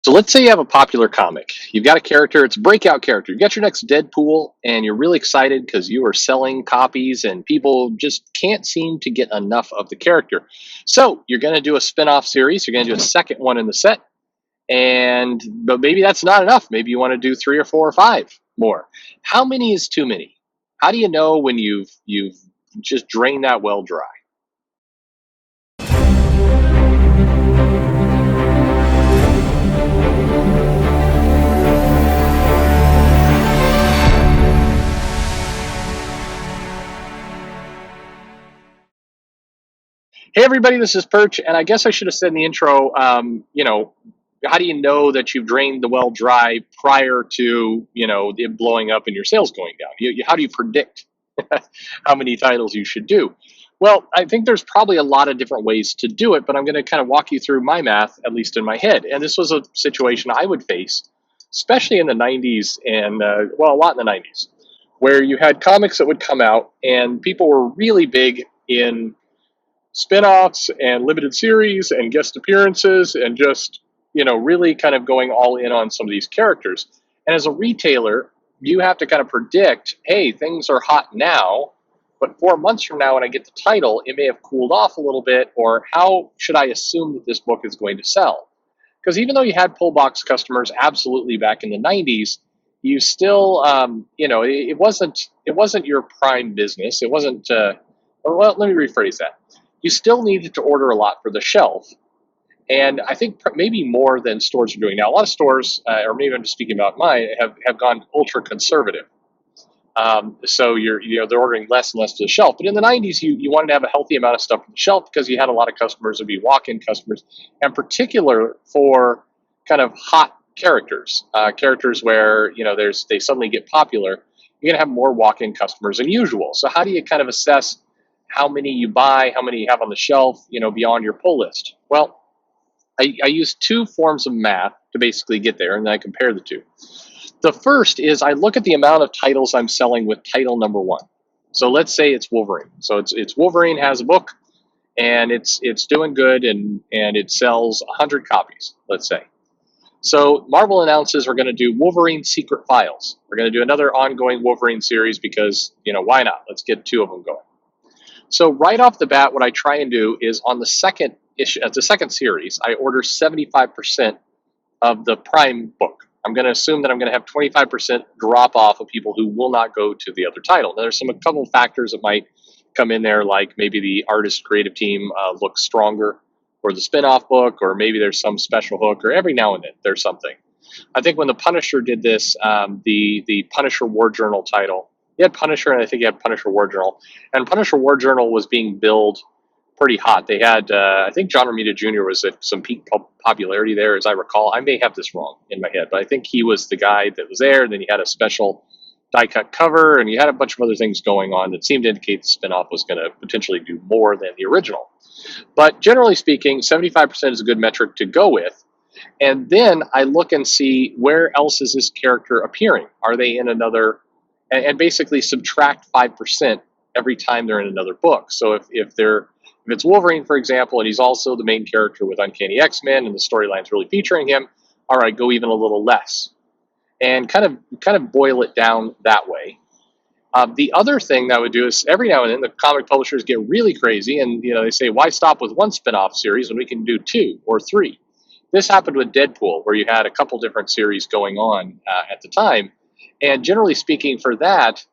So let's say you have a popular comic. You've got a character, it's a breakout character. You got your next Deadpool, and you're really excited because you are selling copies and people just can't seem to get enough of the character. So you're going to do a spin-off series. You're going to do a second one in the set. But maybe that's not enough. Maybe you want to do three or four or five more. How many is too many? How do you know when you've just drained that well dry? Hey, everybody, this is Perch, and I guess I should have said in the intro, how do you know that you've drained the well dry prior to, it blowing up and your sales going down? How do you predict how many titles you should do? Well, I think there's probably a lot of different ways to do it, but I'm going to kind of walk you through my math, at least in my head. And this was a situation I would face, especially in the 90s and, a lot in the 90s, where you had comics that would come out and people were really big in spin-offs and limited series and guest appearances and just really kind of going all in on some of these characters. And as a retailer, you have to kind of predict, hey, things are hot now, but 4 months from now when I get the title, it may have cooled off a little bit, or how should I assume that this book is going to sell? Because even though you had pull box customers absolutely back in the 90s, you still it wasn't your prime business. It wasn't well, let me rephrase that. You still needed to order a lot for the shelf. And I think maybe more than stores are doing now. A lot of stores, or maybe I'm just speaking about mine, have gone ultra conservative. So they're ordering less and less to the shelf. But in the 90s, you wanted to have a healthy amount of stuff for the shelf because you had a lot of customers would be walk-in customers, and particular for kind of hot characters, characters where they suddenly get popular. You're gonna have more walk-in customers than usual. So how do you kind of assess how many you buy, how many you have on the shelf, beyond your pull list? Well, I use two forms of math to basically get there, and then I compare the two. The first is I look at the amount of titles I'm selling with title number one. So let's say it's Wolverine. So it's Wolverine has a book, and it's doing good, and it sells 100 copies. Let's say. So Marvel announces we're going to do Wolverine Secret Files. We're going to do another ongoing Wolverine series because why not? Let's get two of them going. So right off the bat, what I try and do is on the second issue, the second series, I order 75% of the prime book. I'm going to assume that I'm going to have 25% drop off of people who will not go to the other title. Now, there's a couple of factors that might come in there, like maybe the artist creative team looks stronger for the spin-off book, or maybe there's some special hook, or every now and then there's something. I think when the Punisher did this, the Punisher War Journal title, he had Punisher, and I think he had Punisher War Journal, and Punisher War Journal was being billed pretty hot. They had, I think John Romita Jr. was at some peak popularity there, as I recall. I may have this wrong in my head, but I think he was the guy that was there. And then he had a special die-cut cover, and you had a bunch of other things going on that seemed to indicate the spinoff was going to potentially do more than the original. But generally speaking, 75% is a good metric to go with. And then I look and see where else is this character appearing. Are they in another, and basically subtract 5% every time they're in another book. So if it's Wolverine, for example, and he's also the main character with Uncanny X-Men, and the storyline's really featuring him, all right, go even a little less, and kind of boil it down that way. The other thing that I would do is every now and then the comic publishers get really crazy, and they say, why stop with one spin-off series when we can do two or three? This happened with Deadpool, where you had a couple different series going on at the time, and generally speaking, for that,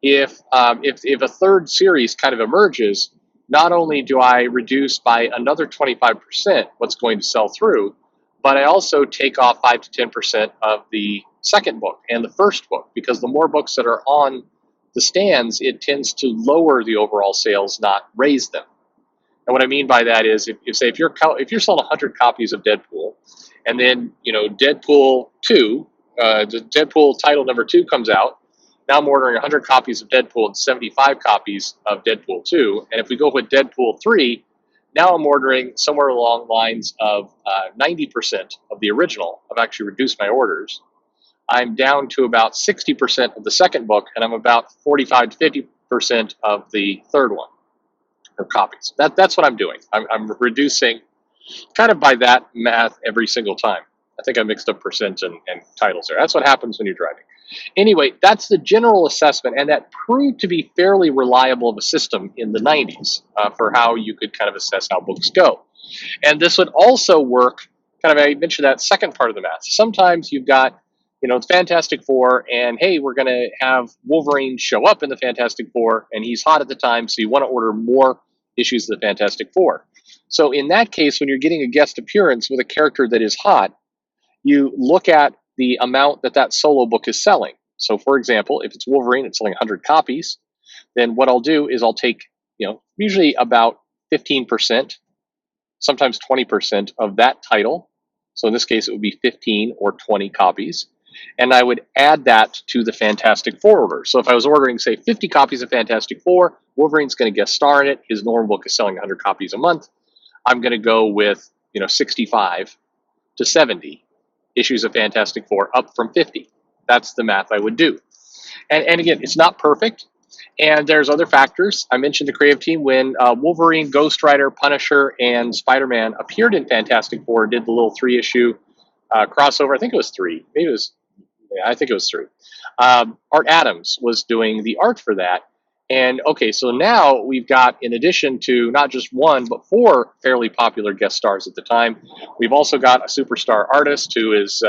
if a third series kind of emerges, not only do I reduce by another 25% what's going to sell through, but I also take off 5 to 10% of the second book and the first book, because the more books that are on the stands, it tends to lower the overall sales, not raise them. And what I mean by that is, if you're selling 100 copies of Deadpool, and then Deadpool 2, the Deadpool title number 2 comes out. Now I'm ordering 100 copies of Deadpool and 75 copies of Deadpool 2. And if we go with Deadpool 3, now I'm ordering somewhere along the lines of 90% of the original. I've actually reduced my orders. I'm down to about 60% of the second book, and I'm about 45 to 50% of the third one, or copies. That's what I'm doing. I'm reducing kind of by that math every single time. I think I mixed up percent and titles there. That's what happens when you're driving. Anyway, that's the general assessment, and that proved to be fairly reliable of a system in the 90s for how you could kind of assess how books go. And this would also work, kind of, I mentioned that second part of the math. Sometimes you've got, it's Fantastic Four, and hey, we're going to have Wolverine show up in the Fantastic Four, and he's hot at the time, so you want to order more issues of the Fantastic Four. So in that case, when you're getting a guest appearance with a character that is hot, you look at the amount that that solo book is selling. So for example, if it's Wolverine, it's selling 100 copies, then what I'll do is I'll take, usually about 15%, sometimes 20% of that title. So in this case, it would be 15 or 20 copies. And I would add that to the Fantastic Four order. So if I was ordering, say, 50 copies of Fantastic Four, Wolverine's going to guest star in it. His normal book is selling 100 copies a month. I'm going to go with, 65 to 70 issues of Fantastic Four, up from 50. That's the math I would do. And again, it's not perfect. And there's other factors. I mentioned the creative team when Wolverine, Ghost Rider, Punisher, and Spider-Man appeared in Fantastic Four, did the little 3-issue crossover. I think it was 3. Maybe it was, I think it was 3. Art Adams was doing the art for that. And okay, so now we've got, in addition to not just one, but 4 fairly popular guest stars at the time, we've also got a superstar artist who is,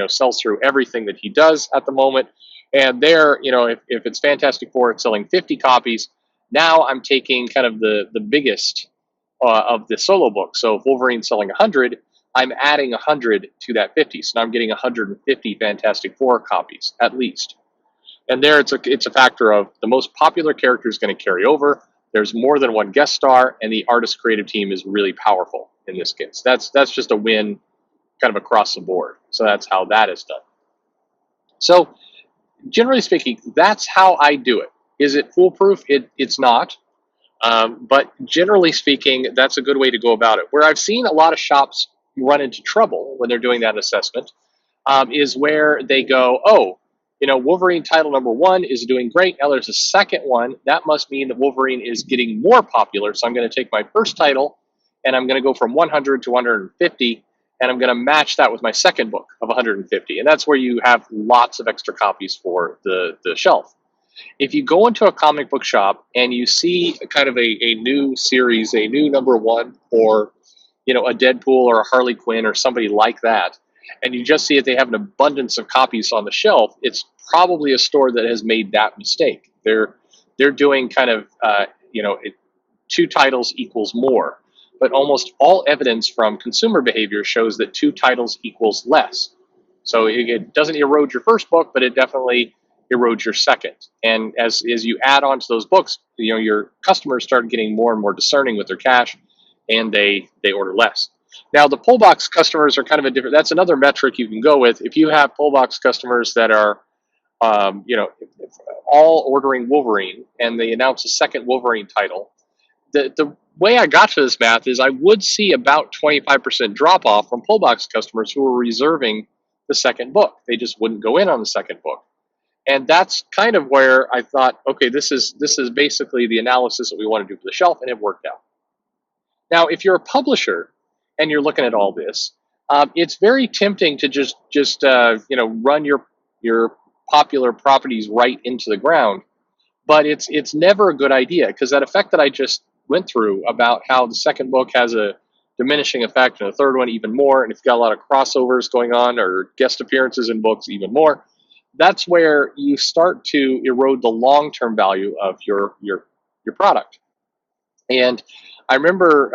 sells through everything that he does at the moment. And there, if it's Fantastic Four, it's selling 50 copies. Now I'm taking kind of the biggest of the solo book. So if Wolverine's selling 100, I'm adding 100 to that 50. So now I'm getting 150 Fantastic Four copies at least. And there, it's a factor of the most popular character is going to carry over. There's more than one guest star, and the artist creative team is really powerful in this case. That's just a win, kind of across the board. So that's how that is done. So, generally speaking, that's how I do it. Is it foolproof? It's not. But generally speaking, that's a good way to go about it. Where I've seen a lot of shops run into trouble when they're doing that assessment is where they go, oh, Wolverine title number 1 is doing great. Now there's a second one. That must mean that Wolverine is getting more popular. So I'm going to take my first title and I'm going to go from 100 to 150, and I'm going to match that with my second book of 150. And that's where you have lots of extra copies for the shelf. If you go into a comic book shop and you see kind of a new series, a new number 1, or a Deadpool or a Harley Quinn or somebody like that, and you just see that they have an abundance of copies on the shelf, it's probably a store that has made that mistake. They're doing kind of 2 titles equals more, but almost all evidence from consumer behavior shows that 2 titles equals less. So it doesn't erode your first book, but it definitely erodes your second. And as you add on to those books, your customers start getting more and more discerning with their cash, and they order less. Now, the pull box customers are kind of a different, that's another metric you can go with. If you have pull box customers that are, all ordering Wolverine and they announce a second Wolverine title, the way I got to this math is I would see about 25% drop off from pull box customers who were reserving the second book. They just wouldn't go in on the second book. And that's kind of where I thought, okay, this is basically the analysis that we want to do for the shelf, and it worked out. Now, if you're a publisher and you're looking at all this, it's very tempting to just run your popular properties right into the ground, but it's never a good idea, because that effect that I just went through about how the second book has a diminishing effect and the third one even more, and if you've got a lot of crossovers going on or guest appearances in books even more, that's where you start to erode the long-term value of your product. And I remember,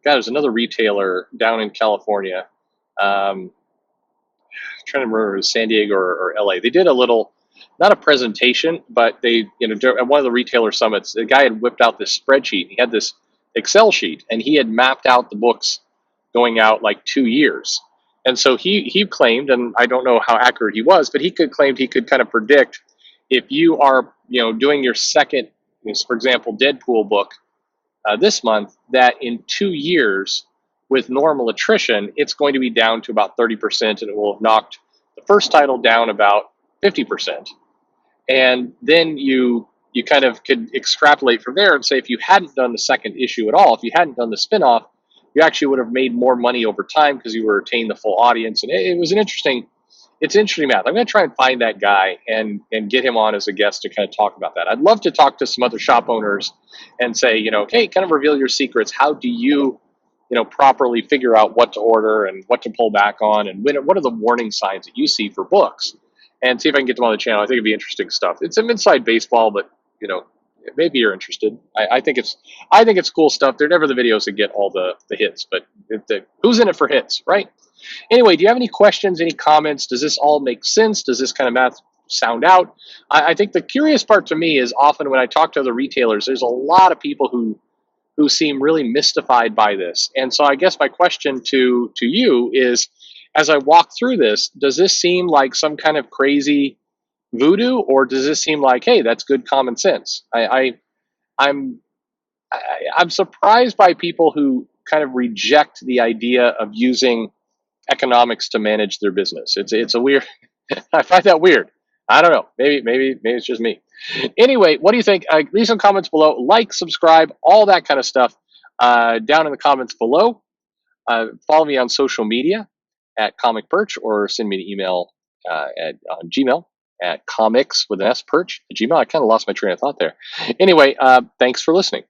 there's another retailer down in California. I'm trying to remember if it was San Diego or LA. They did a little, not a presentation, but they, at one of the retailer summits, the guy had whipped out this spreadsheet. He had this Excel sheet, and he had mapped out the books going out like 2 years. And so he claimed, and I don't know how accurate he was, but he claimed he could kind of predict if you are, doing your second, for example, Deadpool book this month, that in 2 years, with normal attrition, it's going to be down to about 30%, and it will have knocked the first title down about 50%. And then you kind of could extrapolate from there and say, if you hadn't done the second issue at all, if you hadn't done the spinoff, you actually would have made more money over time because you were retaining the full audience. And it was it's interesting math. I'm going to try and find that guy and get him on as a guest to kind of talk about that. I'd love to talk to some other shop owners and say, hey, kind of reveal your secrets. How do you, properly figure out what to order and what to pull back on, and what are the warning signs that you see for books? And see if I can get them on the channel. I think it'd be interesting stuff. It's some inside baseball, but maybe you're interested. I think it's cool stuff. They're never the videos that get all the hits, but who's in it for hits, right? Anyway, do you have any questions, any comments? Does this all make sense? Does this kind of math sound out? I think the curious part to me is often when I talk to other retailers, there's a lot of people who seem really mystified by this. And so I guess my question to you is, as I walk through this, does this seem like some kind of crazy voodoo, or does this seem like, hey, that's good common sense? I'm I'm surprised by people who kind of reject the idea of using economics to manage their business. It's a weird. I find that weird. I don't know. Maybe it's just me. Anyway, what do you think? Leave some comments below. Like, subscribe, all that kind of stuff down in the comments below. Follow me on social media at Comic Perch, or send me an email on Gmail at comics with an S Perch at Gmail. I kind of lost my train of thought there. Anyway, thanks for listening.